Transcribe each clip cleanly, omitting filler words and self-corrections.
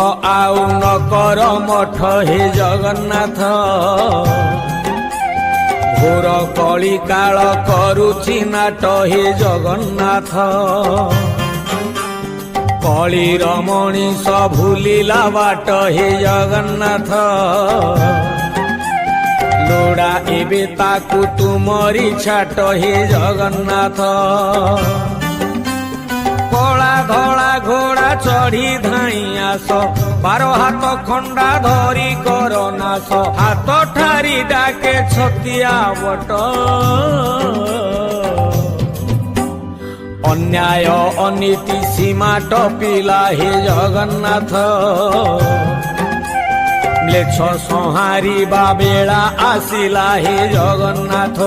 आउ न कर मठ हे जगन्नाथ घोर कली काल करुछि नाट हे जगन्नाथ कलीर मणिष भूलिला बाट हे जगन्नाथ लोड़ा एबे ताकू तुमरी छाट हे जगन्नाथ कला धला घोड़ा चढ़ी धाई आस 12 हाथ खंडा धरी कर नाश हाथ ठारी डाके छतिया बट अन्याय अनीति सीमा टपिला हे जगन्नाथ म्लेच्छ संहारिबा बेला आसिला हे जगन्नाथ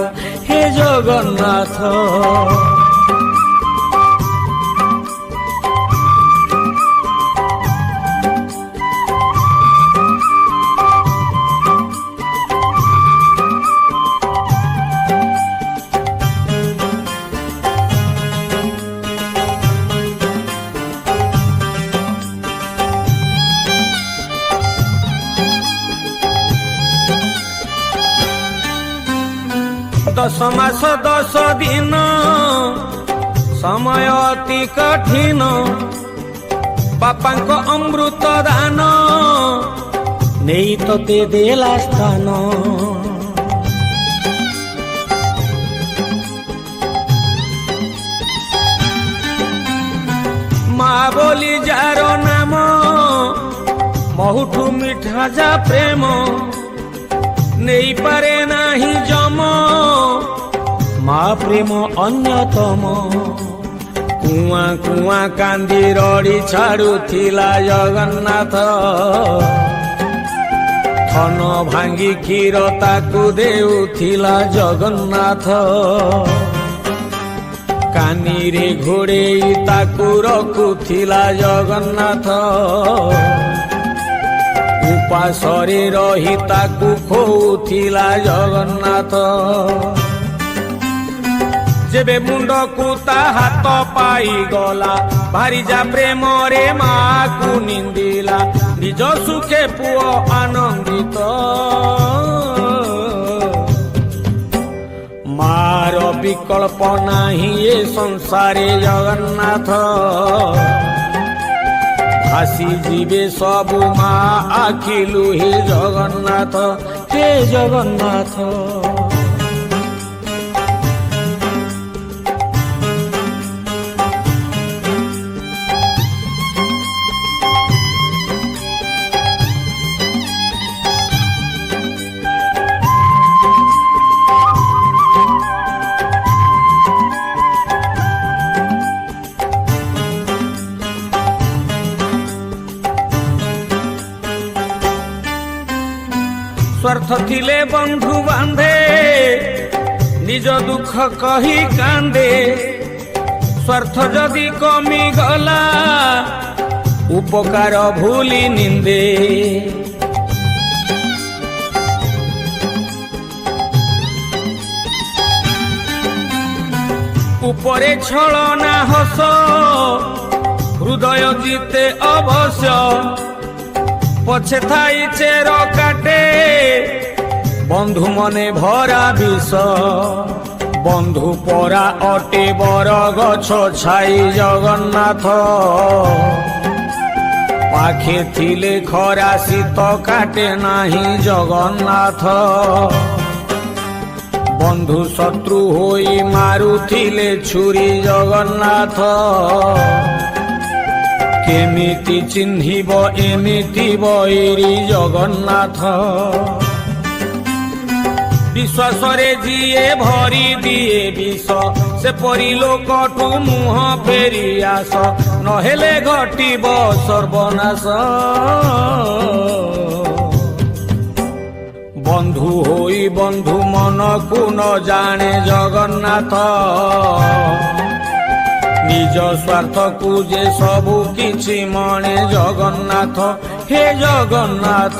हे जगन्नाथ दश मास 10 दिन समय अति कठिन बापांक अमृत दान नहीं तोते देला स्थान माँ बोली जार नाम बहुठू मिठा जा प्रेम नहीं पारे नाही जम माँ प्रेम अन्यतम कुआ कुआ कांदी रड़ी छाड़ुथिला जगन्नाथ थन भांगी क्षीर ताकू देउथिला जगन्नाथ कानी रे घोड़ेई ताकू रखुथिला जगन्नाथ उपासरे रही ताकू खोउथिला जगन्नाथ जेबे मुंड को ता हाथ पाई गला भारी जा प्रेम रे माँ को निंदिला निज सुखे पुओ आनंदित मार विकल्प नाही ये संसारे जगन्नाथ भासी जीवे सबु माँ आखिलु हे जगन्नाथ हे जगन्नाथ स्वार्थ थिले बंधु बांधे निज दुख कही कांदे स्वार्थ जदि कमी गला उपकार भूली निंदे उपरे छलना हस हृदय जीते अवश्य पछे थाई चेर काटे बंधु मने भरा विष बंधु परा अटे बर गछ छाई जगन्नाथ पाखे थिले खरा शीत काटे नाही जगन्नाथ बंधु शत्रु होई मारुथिले छुरी जगन्नाथ केमिति चिन्हिब एमिति बैरी जगन्नाथ विश्वासरे जिए भरी दिए विष से परी लोकठू मुह फेरी आस नहेले घटिब सर्वनाश बंधु होई बंधु मन को न जाने जगन्नाथ निज स्वार्थ को जे सबु किछि मणे जगन्नाथ हे जगन्नाथ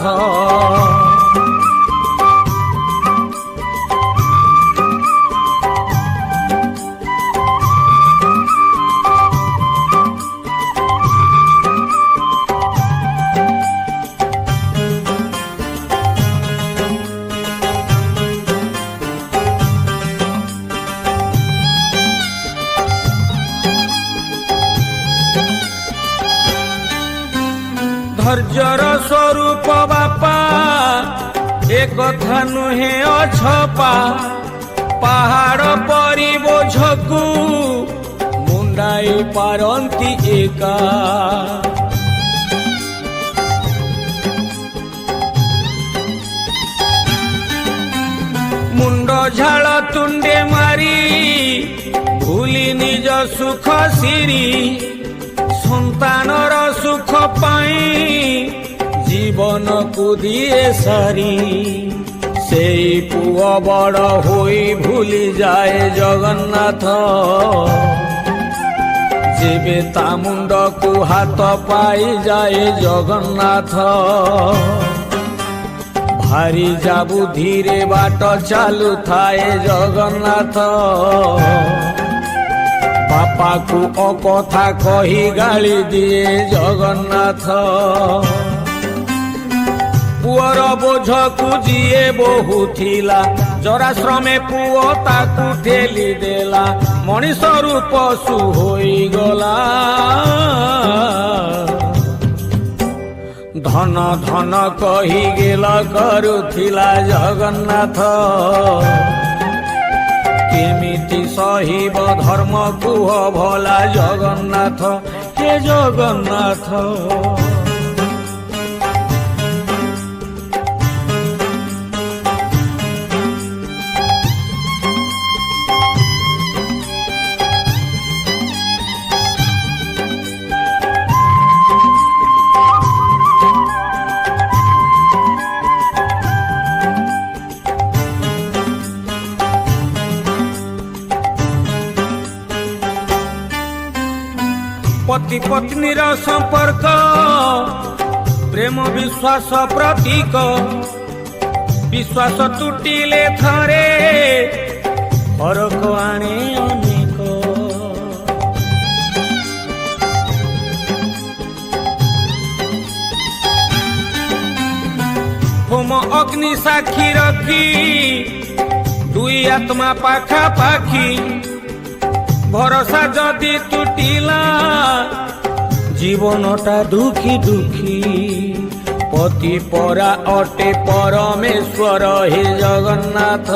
ଧୈର୍ଯ୍ୟର ସ୍ୱରୂପ ବାପା ଏ କଥା ନୁହେଁ ଅଛପା ପାହାଡ଼ ପରି ବୋଝକୁ ମୁଣ୍ଡାଇ ପାରନ୍ତି ଏକା ମୁଣ୍ଡ ଝାଳ ତୁଣ୍ଡେ ମାରି ଭୁଲି ନିଜ ସୁଖ ସିରି ସନ୍ତାନର ସୁଖ ପାଇଁ ଜୀବନକୁ ଦିଏ ସାରି ସେଇ ପୁଅ ବଡ଼ ହୋଇ ଭୁଲି ଯାଏ ଜଗନ୍ନାଥ ଯେବେ ତା ମୁଣ୍ଡକୁ ହାତ ପାଇଯାଏ ଜଗନ୍ନାଥ ଭାରି ଯା ବୁଦ୍ଧିରେ ବାଟ ଚାଲୁଥାଏ ଜଗନ୍ନାଥ ବାପାକୁ ଅକଥା କହି ଗାଳି ଦିଏ ଜଗନ୍ନାଥ ପୁଅର ବୋଝକୁ ଯିଏ ବହୁଥିଲା ଜରାଶ୍ରମେ ପୁଅ ତାକୁ ଠେଲି ଦେଲା ମଣିଷରୁ ପଶୁ ହୋଇଗଲା ଧନ ଧନ କହି ଗେଲ କରୁଥିଲା ଜଗନ୍ନାଥ କେମିତି ସହିବ ଧର୍ମ କୁହ ଭଲା ଜଗନ୍ନାଥ ହେ ଜଗନ୍ନାଥ पति पत्नीर संपर्क प्रेम विश्वास प्रतीक विश्वास टूटिले थरे फरक आणे अनेक होम अग्नि साक्षी रखी दुई आत्मा पाखा पाखी भरोसा जदि टूटिला जीवनटा दुखी दुखी पति परा अटे परमेश्वर हे जगन्नाथ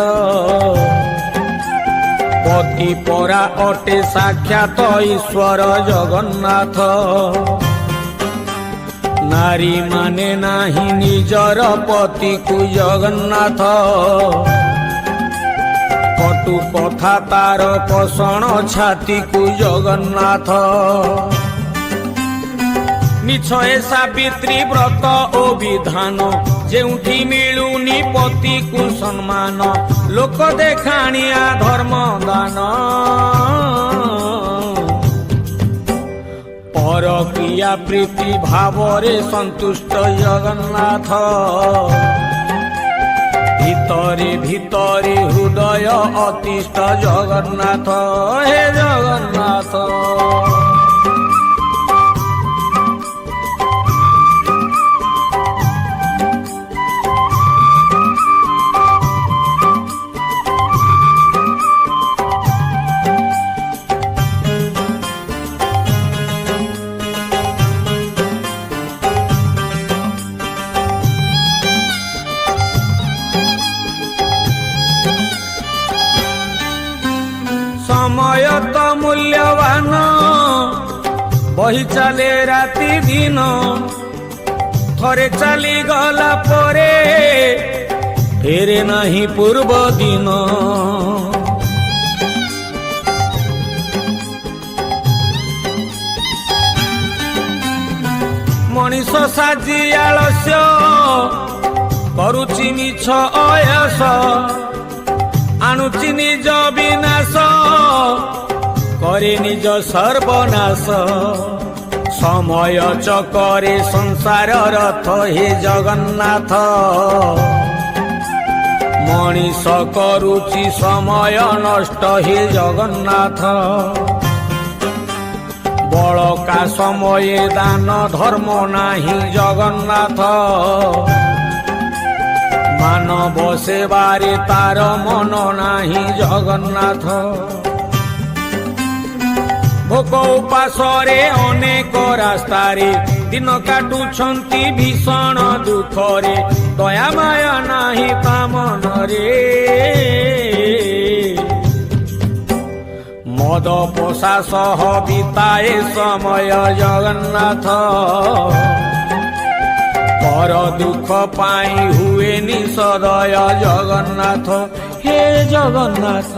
पति परा अटे साक्षात ईश्वर जगन्नाथ नारी माने नाही निजर पति को जगन्नाथ कटु कथा तार पोषण छाती को जगन्नाथ मिछ ए सावित्री व्रत ओ विधान जेउठी मिलुनी पति को सम्मान लोक देखाणिया धर्म दान परक्रिया प्रीति भावरे संतुष्ट जगन्नाथ भितरे भितरे हृदय अतिष्ठ जगन्नाथ हे जगन्नाथ समय तो मूल्यवान बही चले राति दिन थरे चली गला परे फेरे नहीं पूर्व दिन मनीष साजी आलस्य करुची मिछ अयस आणुची निज विनाश करे निज सर्वनाश समय चकरे संसार रथ हे जगन्नाथ मनीष करुची समय नष्ट हे जगन्नाथ बळका समय दान धर्म नाही जगन्नाथ मानव सेवारे तार मन नाही जगन्नाथ भोक उपासरे अनेक रास्तारे दिन काटुछंती भीषण दुखरे दया माया नाही ता मनरे मद पोषा सह बिताए समय जगन्नाथ पर दुख पाई हुए निसदय जगन्नाथ हे जगन्नाथ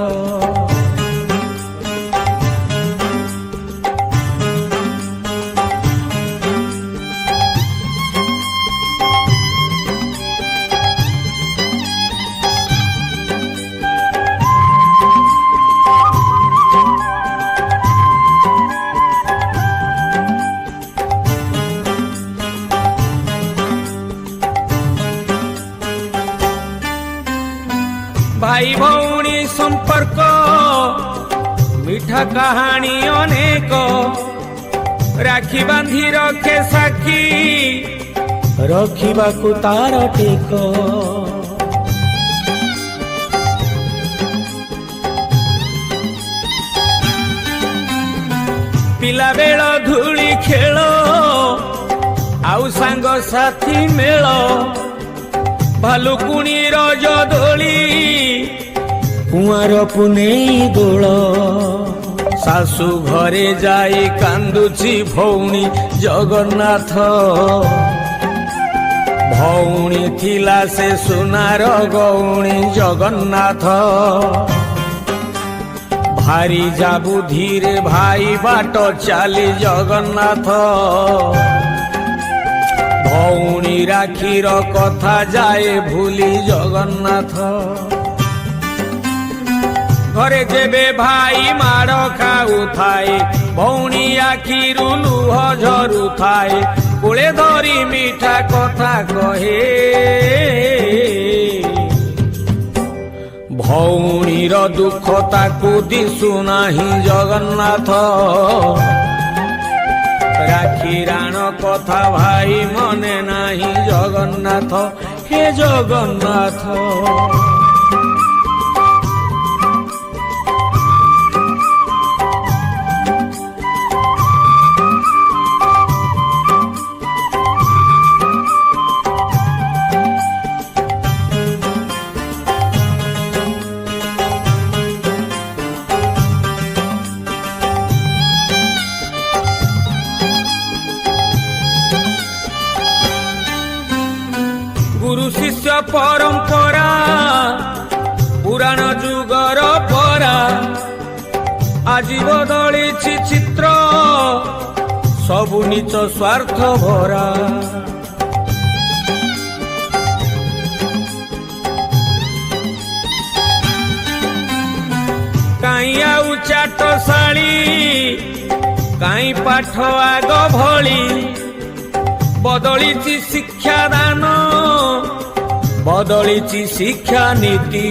भाई भौणी संपर्क मीठा कहानी अनेक राखी बांधी रखे साखी रखिबाकु तार टेक पिला बेल धूली खेल आउ सांग साथी मेल भालुकुणी रज दोली कुआर पुनेई दोल सासु घरे जाई कांदुची भौणी जगन्नाथ भौणी थिला से सुनार गौणी जगन्नाथ भारी जा बुद्धि भाई बाट चाली जगन्नाथ भौणी राखीर कथा जाए भूली जगन्नाथ घरे जेबे भाई माड़ खाऊ थाए भौणी आखिरु लुह झरु थाए कोले धरी मीठा कथा कहे भौणीर दुख ताकू दिशु नाही जगन्नाथ राखी राण कथा भाई मने नाही जगन्नाथ हे जगन्नाथ गुरु शिष्य परंपरा पुराण जुगर परा आज बदली चित्र सबु नीच स्वार्थ भरा काई आउ चाटशाली काई पाठ आग भली बदली शिक्षादान बदली शिक्षा नीति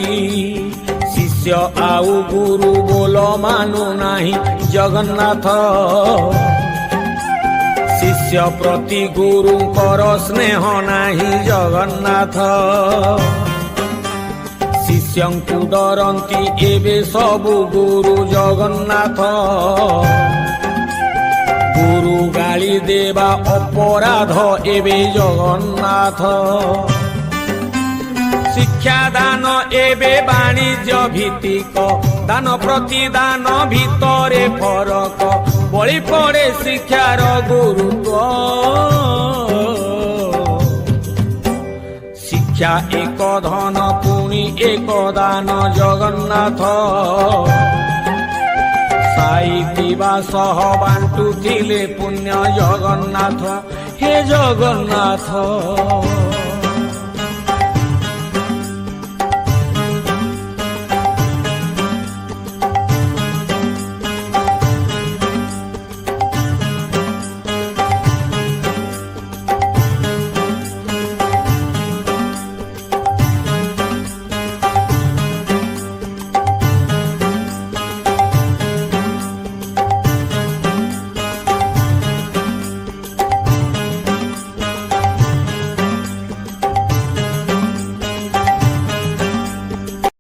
शिष्य आउ गुरु बोल मानु नाही जगन्नाथ शिष्य प्रति गुरुंकर स्नेह नाही जगन्नाथ शिष्यंकु डरंती एबे सबु गुरु जगन्नाथ गुरु गाली देवा अपराध एबे जगन्नाथ शिक्षा दान एबे वाणिज्य भित्तिक दान प्रतिदान भितरे फरक बळी पड़े शिक्षार गुरुत्व शिक्षा एक धन पुणी एक दान जगन्नाथ साईतिबा सह बांटुथिले पुण्य जगन्नाथ हे जगन्नाथ।